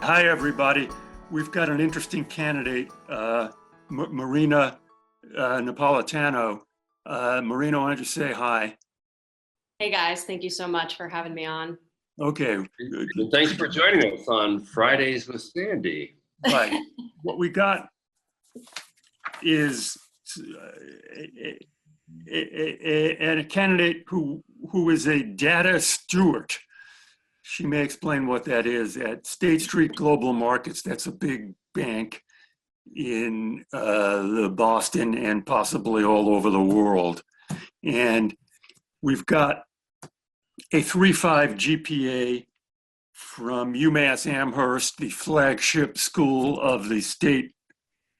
Hi, everybody. We've got an interesting candidate, Marina Napolitano. Marina, why don't you say hi? Hey guys, thank you so much for having me on. Okay. And thanks for joining us on Fridays with Sandy. Right. What we got is a candidate who is a data steward. She may explain what that is. At State Street Global Markets, that's a big bank in the Boston and possibly all over the world. And we've got a 3.5 GPA from UMass Amherst, the flagship school of the state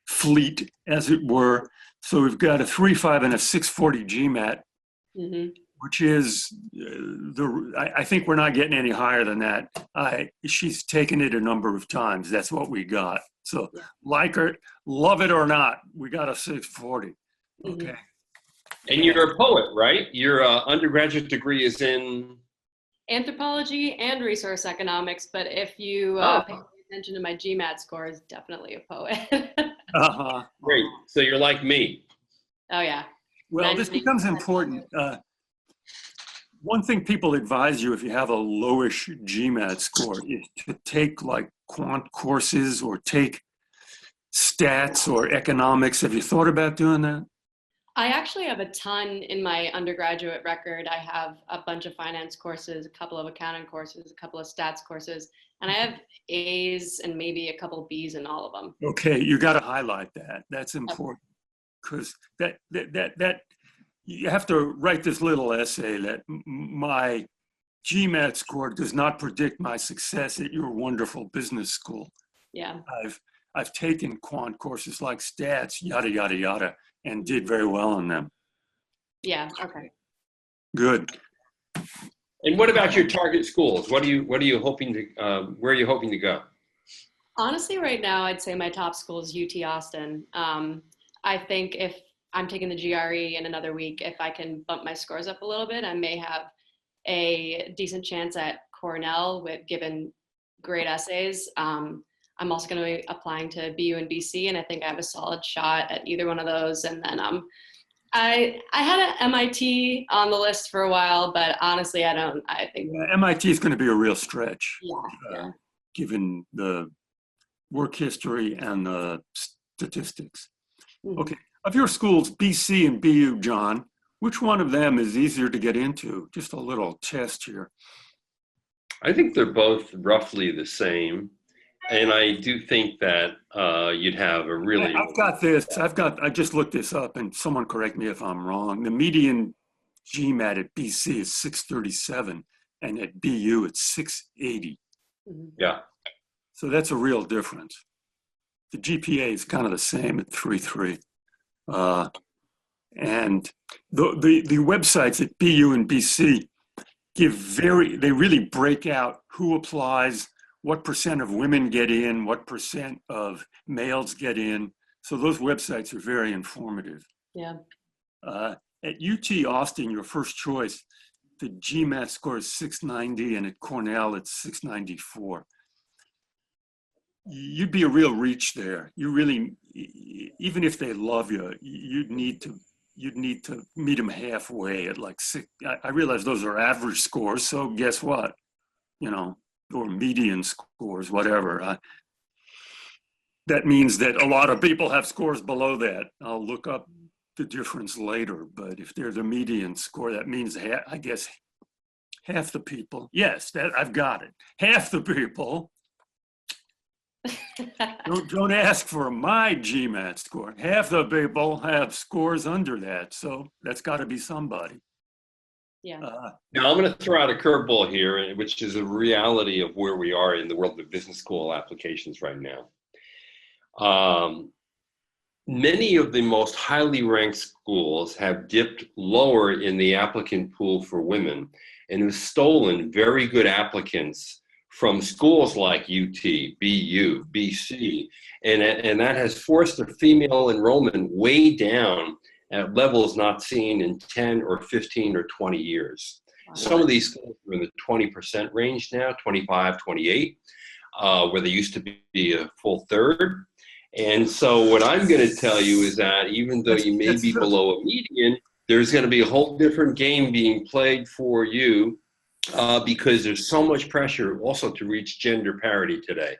fleet, as it were. So we've got a 3.5 and a 640 GMAT, which is, I think we're not getting any higher than that. She's taken it a number of times. That's what we got. So like her, love it or not, we got a 640. Okay. And you're a poet, right? Your undergraduate degree is in? Anthropology and resource economics, but if you pay attention to my GMAT scores, definitely a poet. Great. So you're like me. Oh, yeah. Well, this becomes important. One thing people advise you if you have a lowish GMAT score is to take like quant courses or take stats or economics. Have you thought about doing that? I actually have a ton in my undergraduate record. I have a bunch of finance courses, a couple of accounting courses, a couple of stats courses, and I have A's and maybe a couple of B's in all of them. Okay, you got to highlight that. That's important because that you have to write this little essay that my GMAT score does not predict my success at your wonderful business school. Yeah. I've taken quant courses like stats, yada, yada, yada, and did very well in them. Yeah, okay. Good. And what about your target schools? What are you hoping to, where are you hoping to go? Honestly, right now, I'd say my top school is UT Austin. I think if I'm taking the GRE in another week, if I can bump my scores up a little bit, I may have a decent chance at Cornell given great essays. I'm also going to be applying to BU and BC, and I think I have a solid shot at either one of those. And then I had an MIT on the list for a while, but honestly, I think MIT is going to be a real stretch, yeah. Given the work history and the statistics. Okay, of your schools, BC and BU, John, which one of them is easier to get into? Just a little test here. I think they're both roughly the same. And I do think that you'd have a really... I've got this. I just looked this up, and someone correct me if I'm wrong. The median GMAT at BC is 637, and at BU it's 680. Yeah. So that's a real difference. The GPA is kind of the same at 3.3. And the websites at BU and BC they really break out who applies, what percent of women get in, what percent of males get in. So those websites are very informative. Yeah. At UT Austin, your first choice, the GMAT score is 690, and at Cornell, it's 694. You'd be a real reach there. You really, even if they love you, you'd need to meet them halfway at like 6. I realize those are average scores, so guess what? Or median scores, whatever. That means that a lot of people have scores below that. I'll look up the difference later, but if they're the median score, that means I guess half the people, yes, I've got it. Half the people, don't ask for my GMAT score. Half the people have scores under that, so that's got to be somebody. Yeah. Now I'm going to throw out a curveball here, which is a reality of where we are in the world of business school applications right now. Many of the most highly ranked schools have dipped lower in the applicant pool for women and have stolen very good applicants from schools like UT, BU, BC, and that has forced the female enrollment way down at levels not seen in 10 or 15 or 20 years. Some of these schools are in the 20% range now, 25, 28. where they used to be a full third. And so what I'm going to tell you is that even though you may be below a median, there's going to be a whole different game being played for you because there's so much pressure also to reach gender parity today.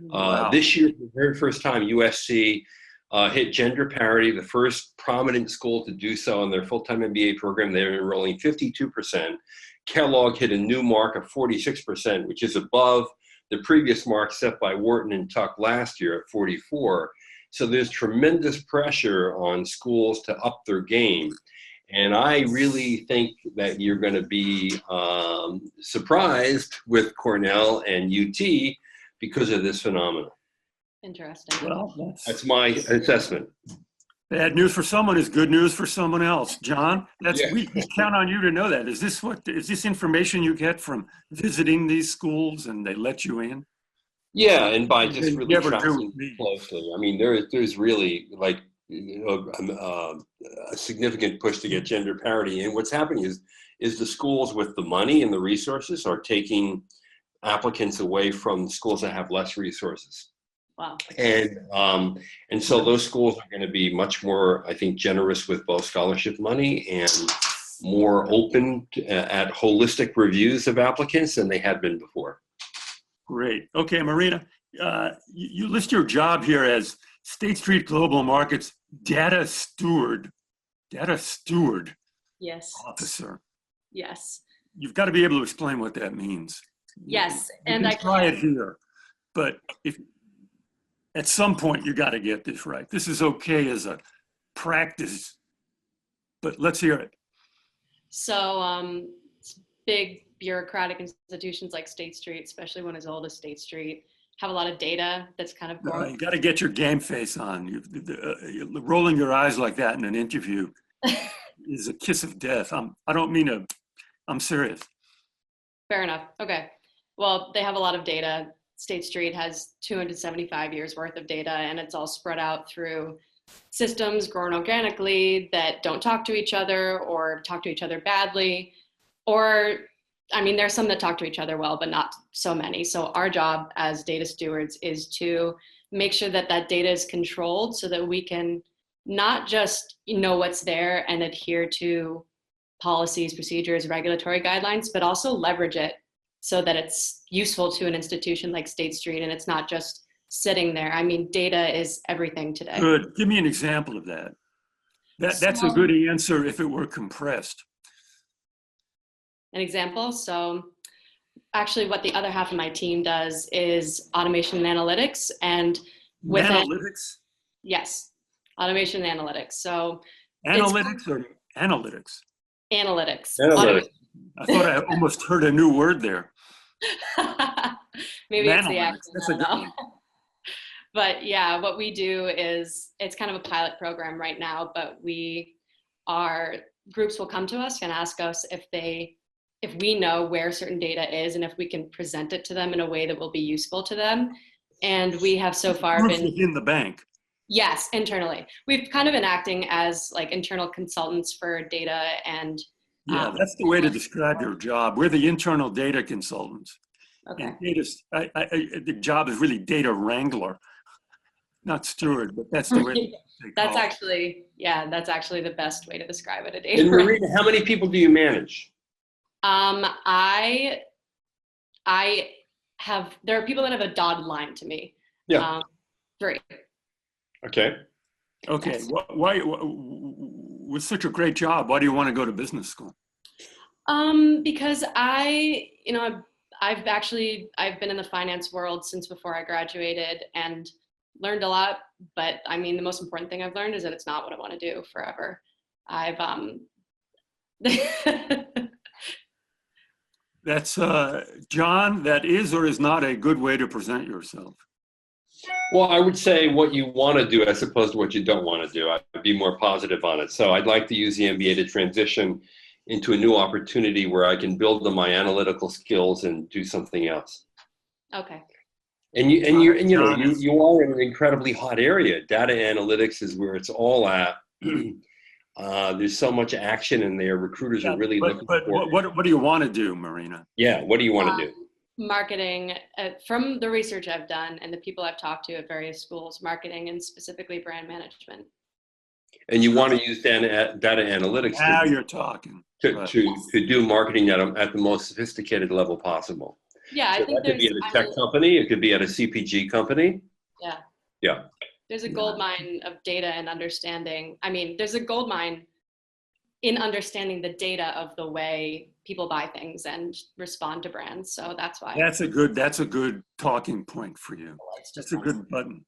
Wow. This year, for the very first time, USC hit gender parity, the first prominent school to do so in their full-time MBA program. They're enrolling 52%. Kellogg hit a new mark of 46%, which is above the previous mark set by Wharton and Tuck last year at 44. So there's tremendous pressure on schools to up their game. And I really think that you're going to be surprised with Cornell and UT because of this phenomenon. Interesting. Well, That's my assessment. bad news for someone is good news for someone else. John, Yeah. we count on you to know that. Is this information you get from visiting these schools and they let you in? Yeah, and by They just really never do tracking with me. closely. I mean, there's really like a significant push to get gender parity. And what's happening is the schools with the money and the resources are taking applicants away from schools that have less resources. Wow. And so those schools are going to be much more, I think, generous with both scholarship money and more open at holistic reviews of applicants than they had been before. Great. Okay, Marina, you list your job here as State Street Global Markets data steward Yes. officer. Yes. You've got to be able to explain what that means. Yes. You And can I try can. it here, but if at some point you got to get this right. This is okay as a practice, but let's hear it. So big bureaucratic institutions like State Street, especially one as old as State Street, have a lot of data that's kind of You got to get your game face on. Rolling your eyes like that in an interview is a kiss of death. I don't mean to. I'm serious. Fair enough. Okay. Well, they have a lot of data. State Street has 275 years worth of data, and it's all spread out through systems grown organically that don't talk to each other or talk to each other badly. Or, I mean, there's some that talk to each other well, but not so many. So our job as data stewards is to make sure that that data is controlled so that we can not just know what's there and adhere to policies, procedures, regulatory guidelines, but also leverage it so that it's useful to an institution like State Street and it's not just sitting there. I mean, data is everything today. Good. Give me an example of that. That's a good answer if it were compressed. An example. So actually what the other half of my team does is automation and analytics. And with Analytics? Yes, automation and analytics. So Analytics or analytics? Analytics. Analytics. I thought I almost heard a new word there. Maybe it's the Analytics. accent, That's I a don't good know. one. But yeah, what we do is, it's kind of a pilot program right now, but groups will come to us and ask us if we know where certain data is and if we can present it to them in a way that will be useful to them. And we have so far Groups been, within the bank. yes, internally. We've kind of been acting as like internal consultants for data and Yeah, that's the way to describe your job. We're the internal data consultants. okay. And the job is really data wrangler, not steward, but that's the way they That's call it. actually, yeah, that's actually the best way to describe it. A And data. Marina, how many people do you manage? There are people that have a dotted line to me. Yeah. 3. Okay. Okay, Yes. why, with such a great job, why do you want to go to business school? Because I've been in the finance world since before I graduated and learned a lot, but I mean, the most important thing I've learned is that it's not what I want to do forever. That's, John, that is or is not a good way to present yourself. Well, I would say what you want to do as opposed to what you don't want to do. I'd be more positive on it. So I'd like to use the MBA to transition into a new opportunity where I can build on my analytical skills and do something else. Okay. And you are in an incredibly hot area. Data analytics is where it's all at. There's so much action in there. Recruiters are really looking but for. what do you want to do, Marina? Yeah. What do you want to do? Marketing, from the research I've done and the people I've talked to at various schools, marketing and specifically brand management. And you want to use data analytics Now you're talking. to do marketing at the most sophisticated level possible. Yeah, So I think that could be at a tech company. It could be at a CPG company. Yeah. Yeah. There's a gold mine of data and understanding. I mean, there's a gold mine in understanding the data of the way people buy things and respond to brands. So that's why. That's a good talking point for you. That's a good button.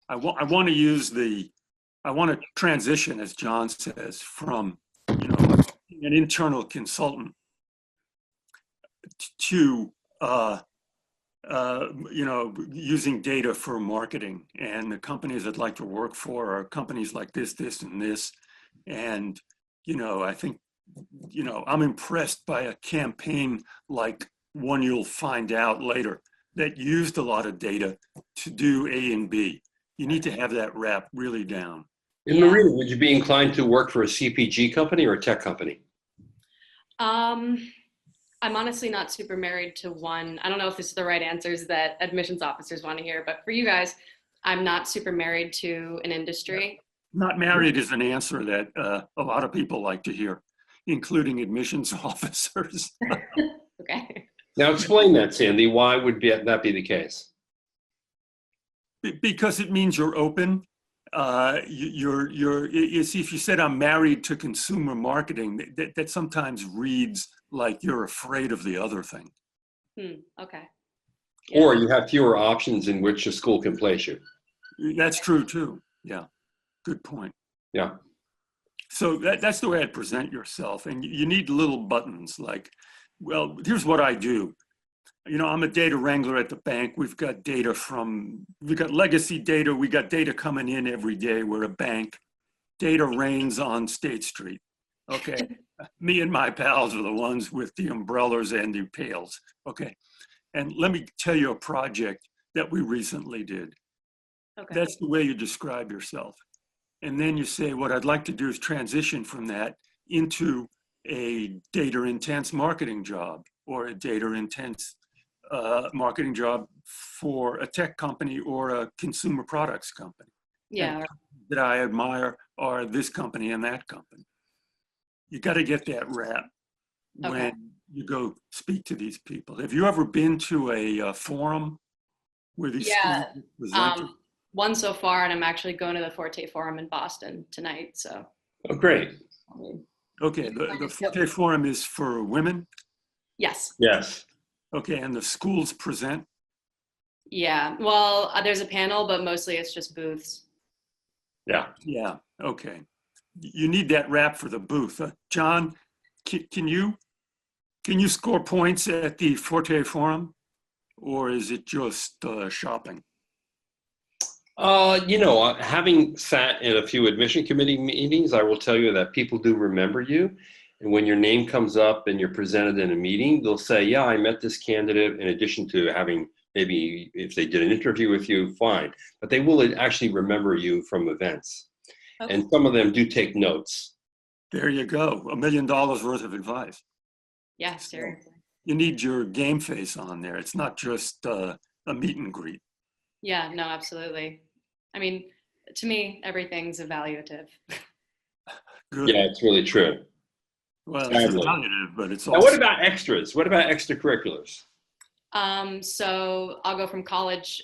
I want to transition, as John says, from, an internal consultant to, using data for marketing. And the companies I'd like to work for are companies like this, and this. And, I think, I'm impressed by a campaign like one you'll find out later that used a lot of data to do A and B. You need to have that wrap really down. And Marina, would you be inclined to work for a CPG company or a tech company? I'm honestly not super married to one. I don't know if this is the right answers that admissions officers want to hear, but for you guys, I'm not super married to an industry. Not married is an answer that a lot of people like to hear, including admissions officers. Okay. Now explain that, Sandy. Why would that be the case? Because it means you're open. You see, if you said I'm married to consumer marketing, that sometimes reads like you're afraid of the other thing. Okay. Yeah. Or you have fewer options in which a school can place you. That's true too. Yeah. Good point. Yeah. So that's the way I'd present yourself. And you need little buttons like, well, here's what I do. I'm a data wrangler at the bank. We've got legacy data. We got data coming in every day. We're a bank. Data reigns on State Street. Okay. Me and my pals are the ones with the umbrellas and the pails. Okay. And let me tell you a project that we recently did. Okay. That's the way you describe yourself. And then you say, what I'd like to do is transition from that into a data-intense marketing job or a data-intense marketing job for a tech company or a consumer products company. Yeah. And that I admire are this company and that company. You got to get that wrap when you go speak to these people. Have you ever been to a forum where these schools presented? One so far, and I'm actually going to the Forte Forum in Boston tonight. So. Oh, great. Okay, the Forte Forum is for women? Yes. Yes. Okay, and the schools present? Yeah, well, there's a panel, but mostly it's just booths. Yeah. Yeah, okay. You need that wrap for the booth. John, can you score points at the Forte Forum? Or is it just shopping? Having sat in a few admission committee meetings, I will tell you that people do remember you. And when your name comes up and you're presented in a meeting, they'll say, yeah, I met this candidate, in addition to having maybe if they did an interview with you, fine. But they will actually remember you from events. Okay. And some of them do take notes. There you go. $1 million worth of advice. Yeah, seriously. So you need your game face on there. It's not just a meet and greet. Yeah, no, absolutely. I mean, to me, everything's evaluative. Good. Yeah, it's really true. Well, it's evaluative, but it's also... Now, what about extras? What about extracurriculars? So I'll go from college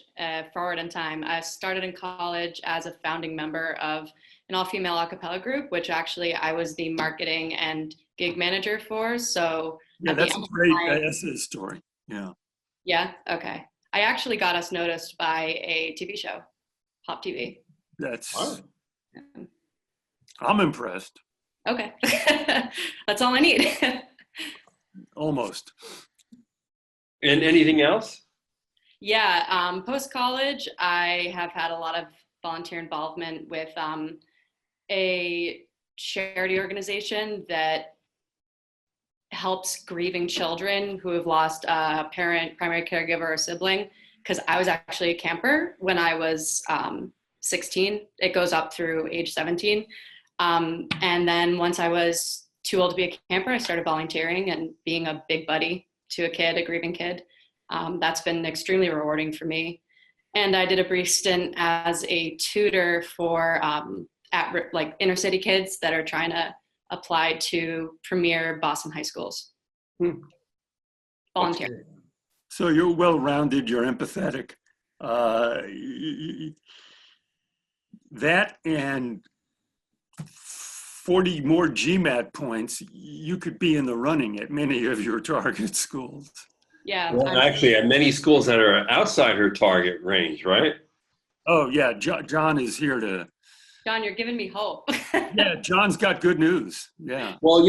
forward in time. I started in college as a founding member of an all-female a cappella group, which actually I was the marketing and gig manager for. So yeah, that's a great essay story. Yeah. Yeah. Okay. I actually got us noticed by a TV show, Pop TV. That's. I'm impressed. Okay. That's all I need. Almost. And anything else? Yeah. Post-college, I have had a lot of volunteer involvement with a charity organization that helps grieving children who have lost a parent, primary caregiver, or sibling. Because I was actually a camper when I was 16. It goes up through age 17. And then once I was too old to be a camper, I started volunteering and being a big buddy to a grieving kid. That's been extremely rewarding for me. And I did a brief stint as a tutor for like inner city kids that are trying to apply to premier Boston high schools. Volunteer. Okay. So you're well-rounded, you're empathetic. That and 40 more GMAT points, you could be in the running at many of your target schools. Yeah. Well, actually, at many schools that are outside her target range, right? Oh yeah, John is here to. John, you're giving me hope. Yeah, John's got good news. Yeah. Well,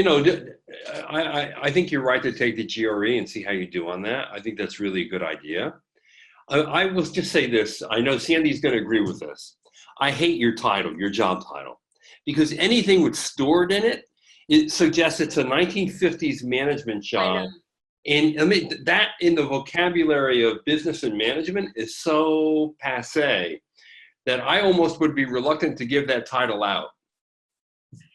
I think you're right to take the GRE and see how you do on that. I think that's really a good idea. I will just say this. I know Sandy's going to agree with this. I hate your title, your job title, because anything with steward in it, it suggests it's a 1950s management job. And I mean, that in the vocabulary of business and management is so passé that I almost would be reluctant to give that title out.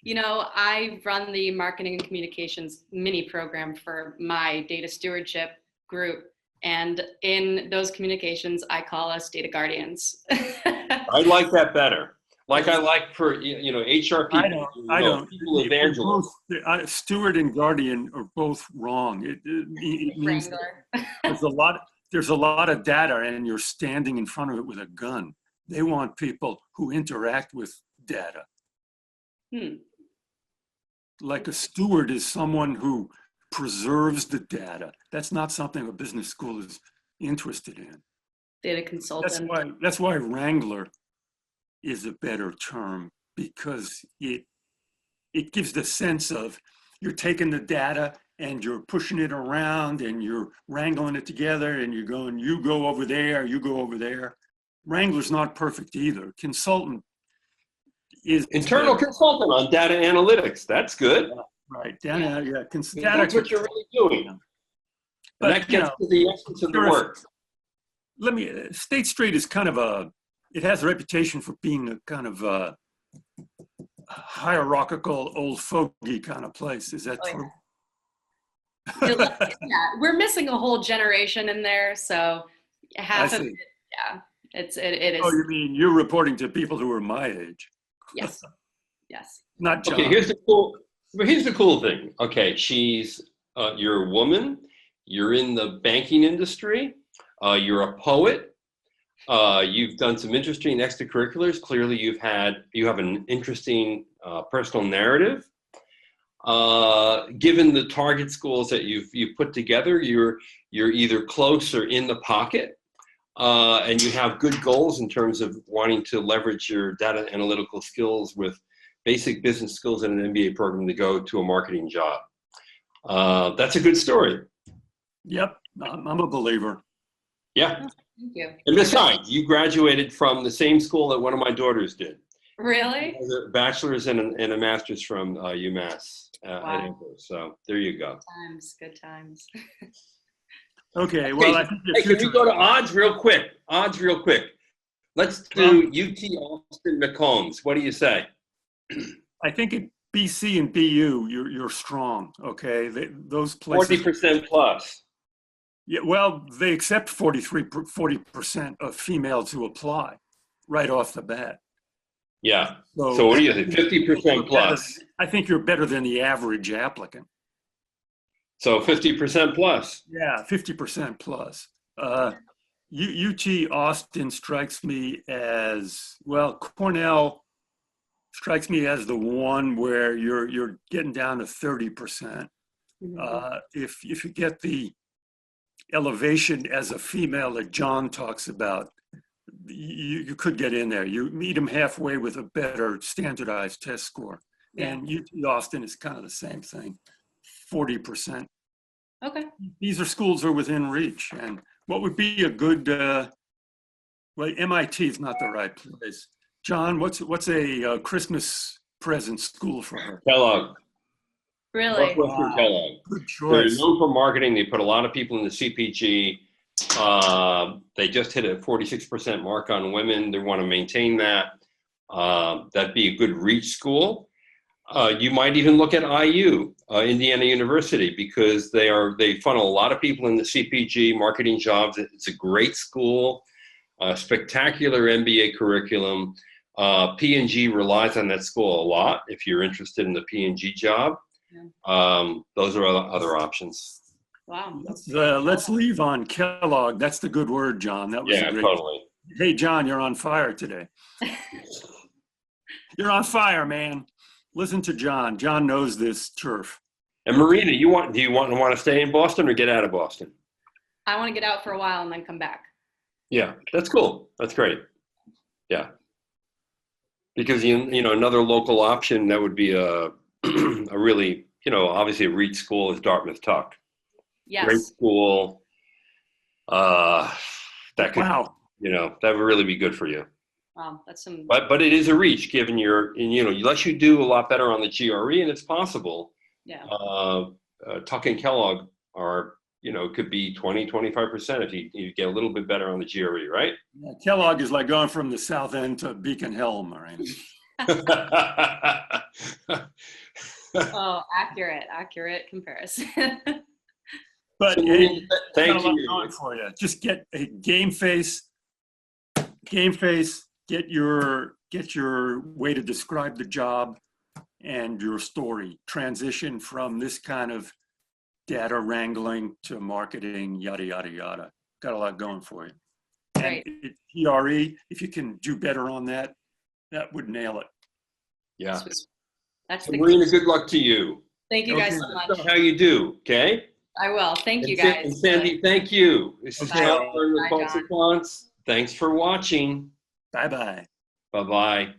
I run the marketing and communications mini program for my data stewardship group. And in those communications, I call us data guardians. I like that better. Like I like for, HR people. I don't. People evangelists. Steward and guardian are both wrong. It means there's a lot of data and you're standing in front of it with a gun. They want people who interact with data. Like a steward is someone who preserves the data. That's not something a business school is interested in. Data consultant. That's why wrangler is a better term, because it gives the sense of you're taking the data and you're pushing it around and you're wrangling it together and you're going, you go over there, you go over there. Wrangler's not perfect either. Consultant is internal consultant on data analytics. That's good. Right. Data, that's what you're really doing. But that gets to the essence of the work. State Street is kind of it has a reputation for being a kind of a hierarchical, old fogey kind of place. Is that true? Yeah, we're missing a whole generation in there. So half of it, it is. Oh, you mean you're reporting to people who are my age? Yes. Yes. Not John. Okay, here's the cool thing. Okay, you're a woman, you're in the banking industry, you're a poet, you've done some interesting extracurriculars. Clearly you have an interesting personal narrative. Given the target schools that you've put together, you're either close or in the pocket. And you have good goals in terms of wanting to leverage your data analytical skills with basic business skills in an MBA program to go to a marketing job. That's a good story. Yep, I'm a believer. Yeah. Thank you. And besides, you graduated from the same school that one of my daughters did. Really? A bachelor's and a master's from UMass at Wow. Amherst. So there you go. Good times. Okay, well, I think can we go to odds real quick? Let's do UT Austin McCombs. What do you say? I think at BC and BU, you're strong. Okay, those places. 40% plus. Yeah, well, they accept 40% of females who apply right off the bat. Yeah. So what do you think? 50% plus. I think you're better than the average applicant. So 50% plus. Yeah, 50% plus. UT Austin strikes me as, well, Cornell strikes me as the one where you're getting down to 30%. If you get the elevation as a female that John talks about, you could get in there. You meet them halfway with a better standardized test score. Yeah. And UT Austin is kind of the same thing, 40%. Okay. These schools are within reach. And what would be a good, well, MIT is not the right place. John, what's a Christmas present school for her? Kellogg. Really? Northwestern Kellogg. Good choice. They're known for marketing. They put a lot of people in the CPG. They just hit a 46% mark on women. They want to maintain that. That'd be a good reach school. You might even look at IU, Indiana University, because they funnel a lot of people in the CPG marketing jobs. It's a great school, spectacular MBA curriculum. P&G relies on that school a lot if you're interested in the P&G job. Those are other options. Wow. Let's leave on Kellogg. That's the good word, John. That was a great. Totally. Hey, John, you're on fire today. You're on fire, man. Listen to John. John knows this turf. And Marina, do you want to stay in Boston or get out of Boston? I want to get out for a while and then come back. Yeah, that's cool. That's great. Yeah. Because, another local option that would be a really, obviously a REIT school is Dartmouth Tuck. Yes. Great school. That could, Wow. that would really be good for you. Wow, that's some. But it is a reach given unless you do a lot better on the GRE, and it's possible. Yeah. Tuck and Kellogg are, could be 20, 25% if you get a little bit better on the GRE, right? Yeah, Kellogg is like going from the South End to Beacon Hill, Marina. Oh, accurate comparison. But So, hey, thank got a lot you. going for you. Just get a game face, get your way to describe the job and your story. Transition from this kind of data wrangling to marketing, yada, yada, yada. Got a lot going for you. Great. And GRE, if you can do better on that, that would nail it. Yeah. That's So the Marina, good luck to you. Thank you guys Okay. so Let us much. know how you do, okay? I will. Thank you And guys. and Sandy, thank you. This is Okay. John with Bye, Poets and Quants. Thanks for watching. Bye-bye. Bye-bye.